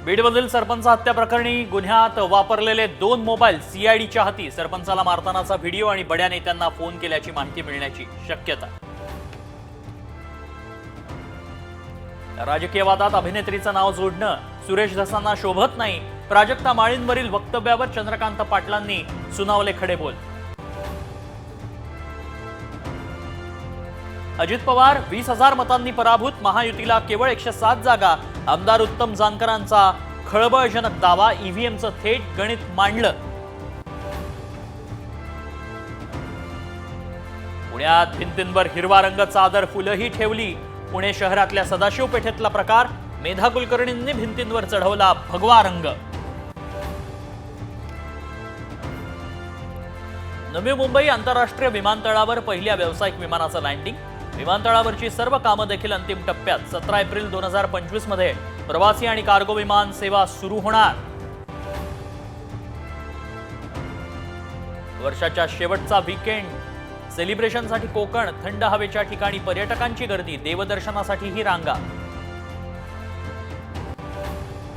बीडमधील सरपंच हत्या प्रकरणी गुन्ह्यात वापरलेले 2 मोबाईल सीआयडीच्या हाती, सरपंचाला मारतानाचा व्हिडिओ आणि बड्या नेत्यांना फोन केल्याची माहिती मिळण्याची शक्यता। राजकीय वादात अभिनेत्रीचं नाव जोडणं सुरेश धसांना शोभत नाही, प्राजक्ता माळींवरील वक्तव्यावर चंद्रकांत पाटलांनी सुनावले खडेबोल। अजित पवार 20,000 मतांनी पराभूत, महायुतीला केवळ 107 जागा, आमदार उत्तम जानकरांचा खळबळजनक दावा, ईव्हीएमचं थेट गणित मांडलं। पुण्यात भिंतींवर हिरवा रंग, चादर, फुलंही ठेवली। पुणे शहरातल्या सदाशिव पेठेतला प्रकार, मेधा कुलकर्णींनी भिंतींवर चढवला भगवा रंग। नवी मुंबई आंतरराष्ट्रीय विमानतळावर पहिल्या व्यावसायिक विमानाचं लँडिंग, विमानतळावरची सर्व कामं देखील अंतिम टप्प्यात। 17 एप्रिल 2025 मध्ये प्रवासी आणि कार्गो विमान सेवा सुरू होणार। वर्षाच्या शेवटचा वीकेंड सेलिब्रेशनसाठी कोकण, थंड हवेच्या ठिकाणी पर्यटकांची गर्दी, देवदर्शनासाठी ही रांगा।